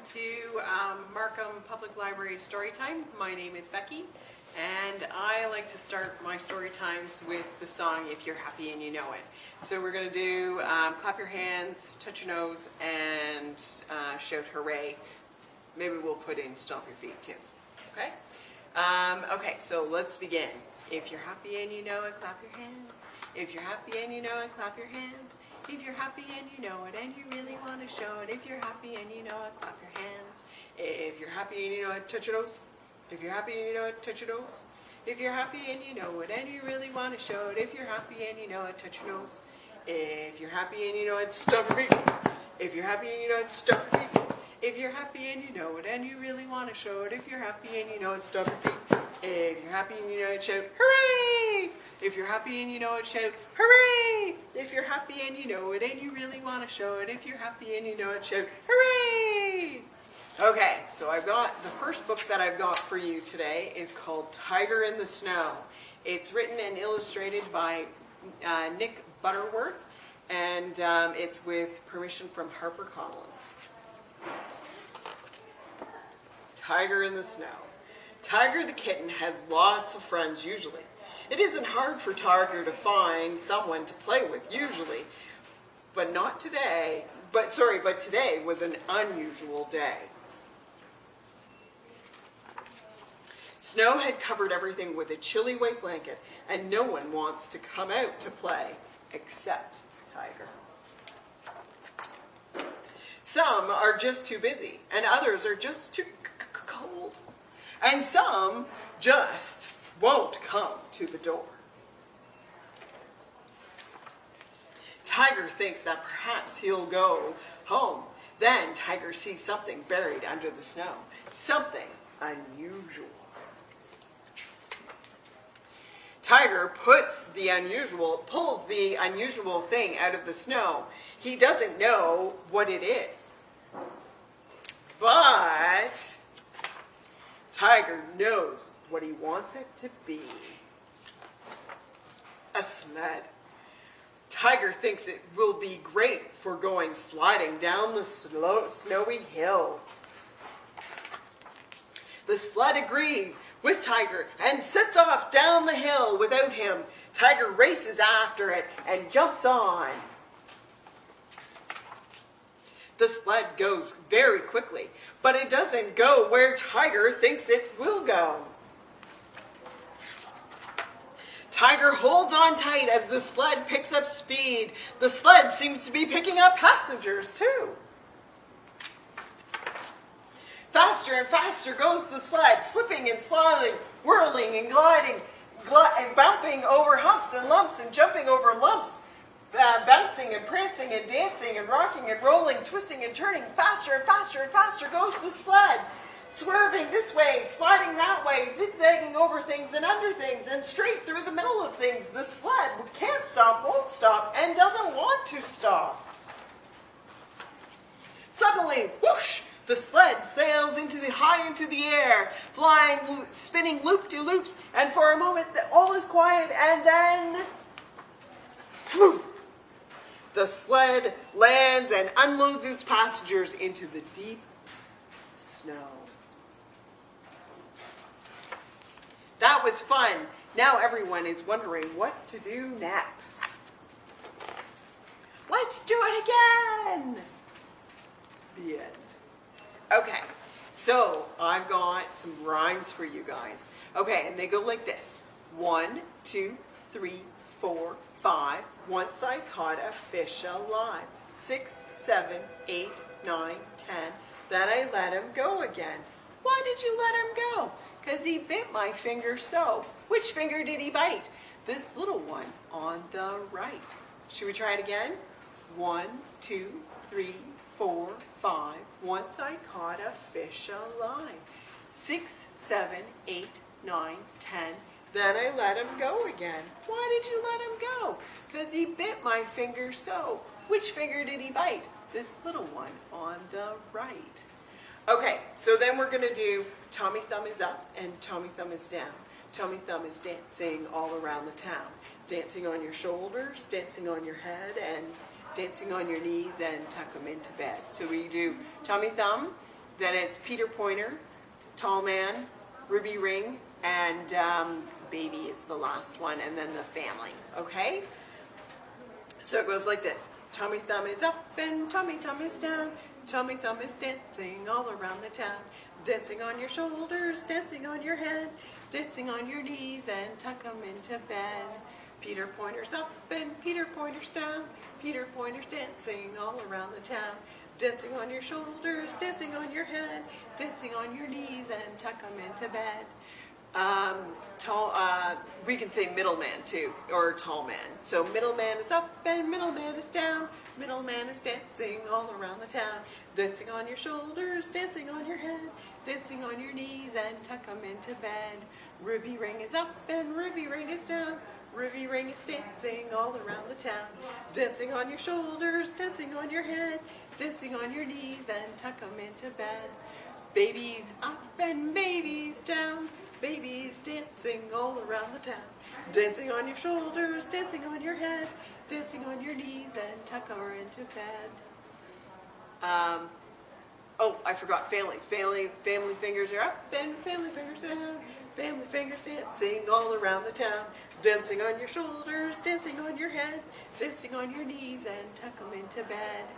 to Markham Public Library Storytime. My name is Becky, and I like to start my story times with the song If You're Happy and You Know It. So we're going to do clap your hands, touch your nose, and shout hooray. Maybe we'll put in stomp your feet too. Okay? Okay, so let's begin. If you're happy and you know it, clap your hands. If you're happy and you know it, clap your hands. If you're happy and you know it and you really want to show it, if you're happy and you know it, clap your hands. If you're happy and you know it, touch your nose. If you're happy and you know it, touch your nose. If you're happy and you know it and you really want to show it, if you're happy and you know it, touch your nose. If you're happy and you know it, stomp your feet. If you're happy and you know it, stomp your feet. If you're happy and you know it and you really want to show it, if you're happy and you know it, stomp your feet. If you're happy and you know it, shout hooray! If you're happy and you know it, shout hooray! If you're happy and you know it and you really want to show it, if you're happy and you know it, shout hooray! Okay, so I've got the first book that I've got for you today is called Tiger in the Snow. It's written and illustrated by Nick Butterworth, and it's with permission from HarperCollins. Tiger in the Snow. Tiger the kitten has lots of friends usually. It isn't hard for Tiger to find someone to play with usually, but not today. But today was an unusual day. Snow had covered everything with a chilly white blanket, and no one wants to come out to play except Tiger. Some are just too busy, and others are just too cold. And some just won't come to the door. Tiger thinks that perhaps he'll go home. Then Tiger sees something buried under the snow. Something unusual. Tiger pulls the unusual thing out of the snow. He doesn't know what it is. But Tiger knows what he wants it to be. A sled. Tiger thinks it will be great for going sliding down the snowy hill. The sled agrees with Tiger and sets off down the hill without him. Tiger races after it and jumps on. The sled goes very quickly, but it doesn't go where Tiger thinks it will go. Tiger holds on tight as the sled picks up speed. The sled seems to be picking up passengers too. Faster and faster goes the sled, slipping and sliding, whirling and gliding, bumping over humps and lumps and jumping over lumps. Bouncing and prancing and dancing and rocking and rolling, twisting and turning. Faster and faster and faster goes the sled. Swerving this way, sliding that way, zigzagging over things and under things and straight through the middle of things. The sled can't stop, won't stop, and doesn't want to stop. Suddenly, whoosh! The sled sails high into the air, flying, spinning loop-de-loops, and for a moment all is quiet, and then phew! The sled lands and unloads its passengers into the deep snow. That was fun. Now everyone is wondering what to do next. Let's do it again! The end. Okay, so I've got some rhymes for you guys. Okay, and they go like this. 1, 2, 3, 4, 5. Once I caught a fish alive. 6, 7, 8, 9, 10. Then I let him go again. Why did you let him go? 'Cause he bit my finger so. Which finger did he bite? This little one on the right. Should we try it again? 1, 2, 3, 4, 5. Once I caught a fish alive. 6, 7, 8, 9, 10. Then I let him go again. Why did you let him go? 'Cause he bit my finger so. Which finger did he bite? This little one on the right. Okay, so then we're going to do Tommy Thumb is up and Tommy Thumb is down. Tommy Thumb is dancing all around the town. Dancing on your shoulders, dancing on your head, and dancing on your knees and tuck them into bed. So we do Tommy Thumb then it's Peter Pointer, Tall Man, Ruby Ring, and Baby is the last one, and then the family, okay? So it goes like this. Tommy Thumb is up and Tommy Thumb is down. Tommy Thumb is dancing all around the town. Dancing on your shoulders, dancing on your head, dancing on your knees and tuck 'em into bed. Peter Pointer's up and Peter Pointer's down. Peter Pointer's dancing all around the town. Dancing on your shoulders, dancing on your head, dancing on your knees and tuck 'em into bed. We can say middleman too, or tall man. So middleman is up and middleman is down. Middleman is dancing all around the town. Dancing on your shoulders, dancing on your head, dancing on your knees and tuck 'em into bed. Ruby Ring is up and Ruby Ring is down. Ruby Ring is dancing all around the town. Dancing on your shoulders, dancing on your head, dancing on your knees and tuck 'em into bed. Baby's up and baby's down. Baby's dancing all around the town. Dancing on your shoulders, dancing on your head, dancing on your knees and tuck her into bed. Oh, I forgot family. Family fingers are up and family fingers are down. Family fingers dancing all around the town. Dancing on your shoulders, dancing on your head, dancing on your knees and tuck them into bed.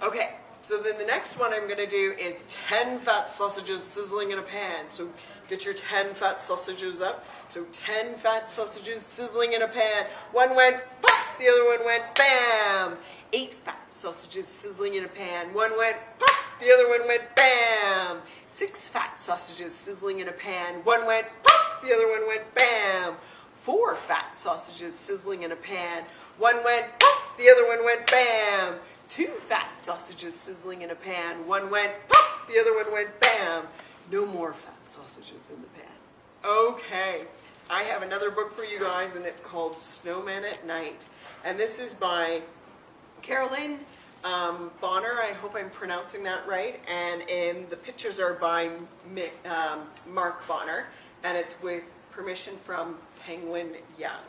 Okay, so then the next one I'm going to do is 10 fat sausages sizzling in a pan. So get your 10 fat sausages up. So 10 fat sausages sizzling in a pan. One went pop, the other one went bam. 8 fat sausages sizzling in a pan. One went pop, the other one went bam. 6 fat sausages sizzling in a pan. One went pop, the other one went bam. 4 fat sausages sizzling in a pan. One went pop, the other one went bam. 2 fat sausages sizzling in a pan. One went pop, the other one went bam. No more fat sausages in the pan. Okay, I have another book for you guys, and it's called Snowman at Night. And this is by Carolyn Bonner. I hope I'm pronouncing that right. And the pictures are by Mark Bonner, and it's with permission from Penguin Young.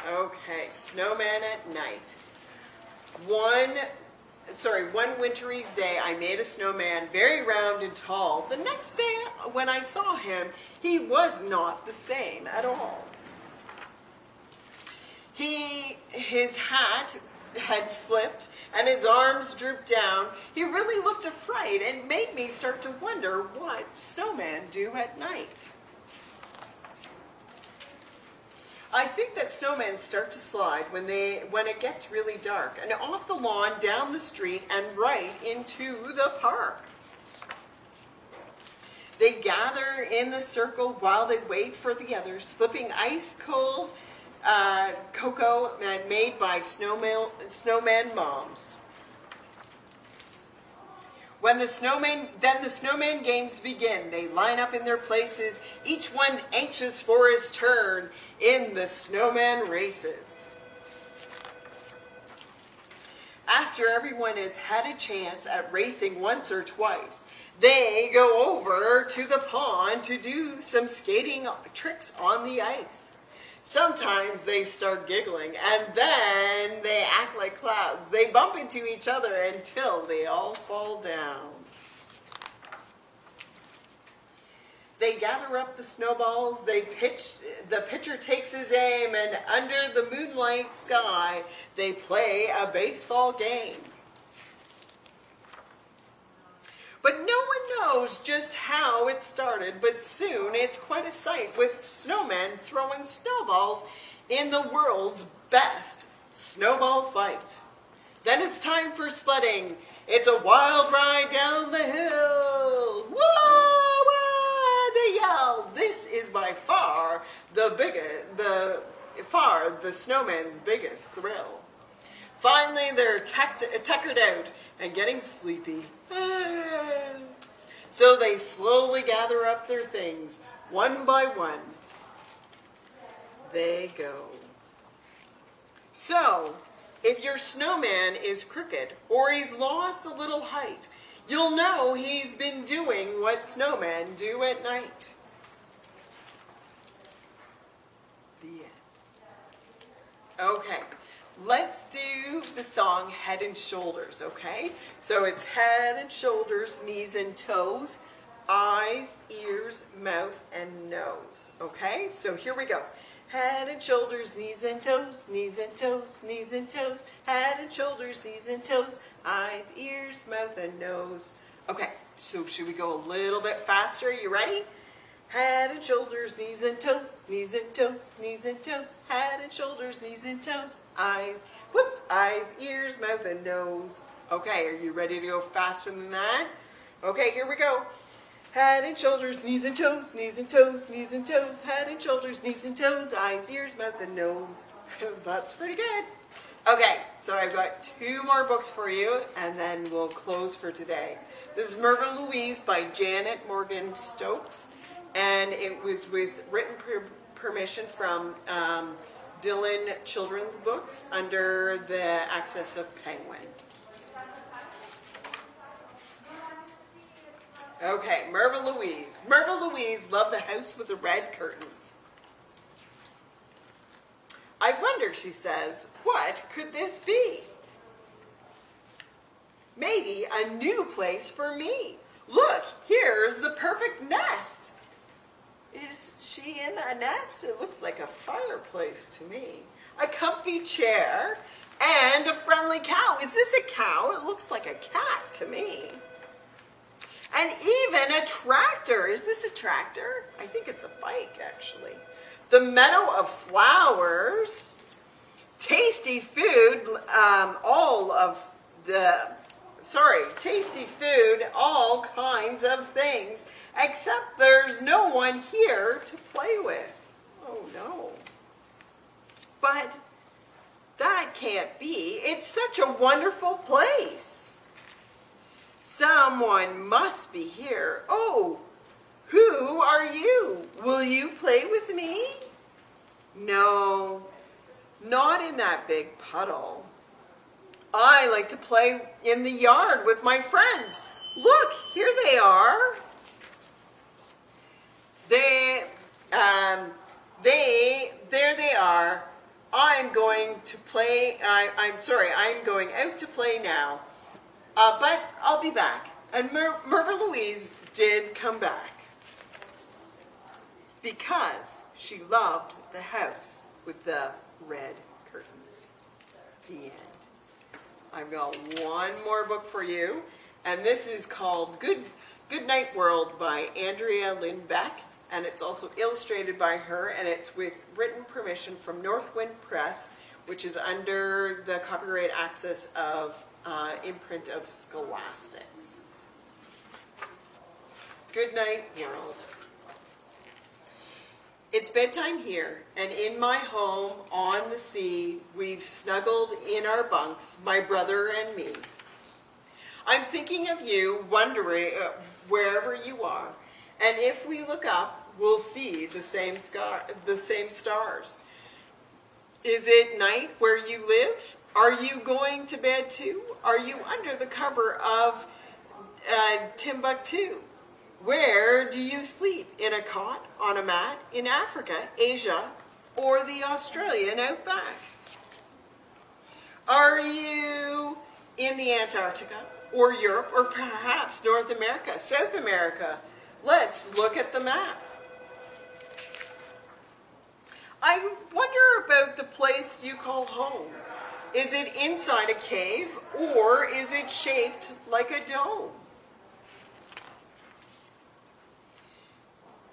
Okay, Snowman at Night. One wintry day, I made a snowman very round and tall. The next day, when I saw him, he was not the same at all. His hat had slipped, and his arms drooped down. He really looked afraid and made me start to wonder what snowmen do at night. I think that snowmen start to slide when it gets really dark, and off the lawn, down the street, and right into the park. They gather in the circle while they wait for the others, slipping ice-cold cocoa made by snowman moms. Then the snowman games begin. They line up in their places, each one anxious for his turn in the snowman races. After everyone has had a chance at racing once or twice, they go over to the pond to do some skating tricks on the ice. Sometimes they start giggling, and then they act like clouds. They bump into each other until they all fall down. They gather up the snowballs, the pitcher takes his aim, and under the moonlight sky, they play a baseball game. But no one knows just how it started, but soon it's quite a sight with snowmen throwing snowballs in the world's best snowball fight. Then it's time for sledding. It's a wild ride down the hill. Whoa, whoa, they yell. This is by far the snowman's biggest thrill. Finally, they're tuckered out and getting sleepy. So they slowly gather up their things, one by one. They go. So, if your snowman is crooked or he's lost a little height, you'll know he's been doing what snowmen do at night. The end. Okay, let's do the song Head and Shoulders, okay? So it's head and shoulders, knees and toes, eyes, ears, mouth, and nose, okay? So here we go. Head and shoulders, knees and toes, knees and toes, knees and toes, head and shoulders, knees and toes, eyes, ears, mouth, and nose. Okay, so should we go a little bit faster? You ready? Head and shoulders, knees and toes, knees and toes, knees and toes, head and shoulders, knees and toes, eyes, eyes, ears, mouth, and nose. Okay, are you ready to go faster than that? Okay, here we go. Head and shoulders, knees and toes, knees and toes, knees and toes, head and shoulders, knees and toes, eyes, ears, mouth, and nose. That's pretty good. Okay, so I've got 2 more books for you, and then we'll close for today. This is Mervyn, Louise by Janet Morgan Stokes, and it was with written permission from Dylan Children's Books under the access of Penguin. Okay, Mervyn Louise. Mervyn Louise loved the house with the red curtains. I wonder, she says, what could this be? Maybe a new place for me. Look, here's the perfect nest. Is she in a nest? It looks like a fireplace to me. A comfy chair and a friendly cow. Is this a cow? It looks like a cat to me. And even a tractor. Is this a tractor? I think it's a bike, actually. The meadow of flowers. Tasty food, tasty food, all kinds of things, except there's no one here to play with. Oh, no. But that can't be. It's such a wonderful place. Someone must be here. Oh, who are you? Will you play with me? No, not in that big puddle. I like to play in the yard with my friends. Look, here they are. There they are. I'm going out to play now. But I'll be back. And Mervyn Louise did come back because she loved the house with the red curtains. The end. I've got 1 more book for you, and this is called Good Night World by Andrea Lynn Beck, and it's also illustrated by her, and it's with written permission from Northwind Press, which is under the copyright access of imprint of Scholastics. Good night, world. It's bedtime here, and in my home on the sea, we've snuggled in our bunks, my brother and me. I'm thinking of you, wondering wherever you are, and if we look up, we'll see the same stars. Is it night where you live? Are you going to bed too? Are you under the cover of Timbuktu? Where do you sleep? In a cot, on a mat, in Africa, Asia, or the Australian outback? Are you in the Antarctica, or Europe, or perhaps North America, South America? Let's look at the map. I wonder about the place you call home. Is it inside a cave, or is it shaped like a dome?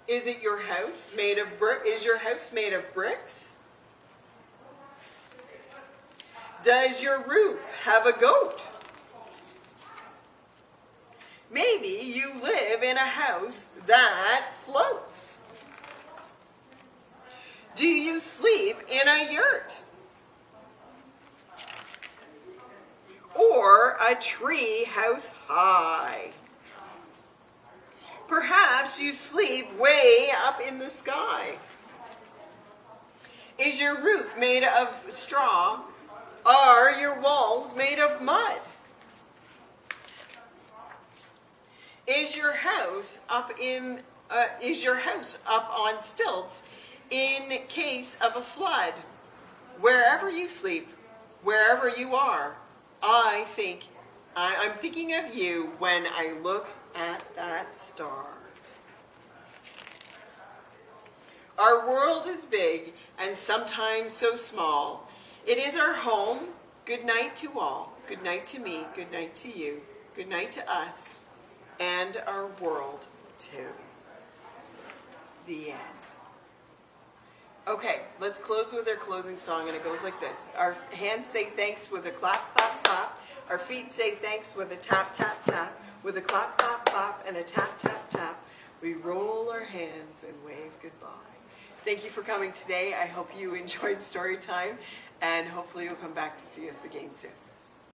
Is your house made of bricks? Does your roof have a goat? Maybe you live in a house that floats. Do you sleep in a yurt? Or a tree house high? Perhaps you sleep way up in the sky. Is your roof made of straw? Are your walls made of mud? Is your house up on stilts in case of a flood? Wherever you sleep, Wherever you are, I'm thinking of you when I look at that star. Our world is big and sometimes so small. It is our home. Good night to all. Good night to me. Good night to you. Good night to us and our world too. The end. Okay, let's close with our closing song, and it goes like this. Our hands say thanks with a clap, clap, clap. Our feet say thanks with a tap, tap, tap. With a clap, clap, clap, and a tap, tap, tap. We roll our hands and wave goodbye. Thank you for coming today. I hope you enjoyed story time, and hopefully you'll come back to see us again soon.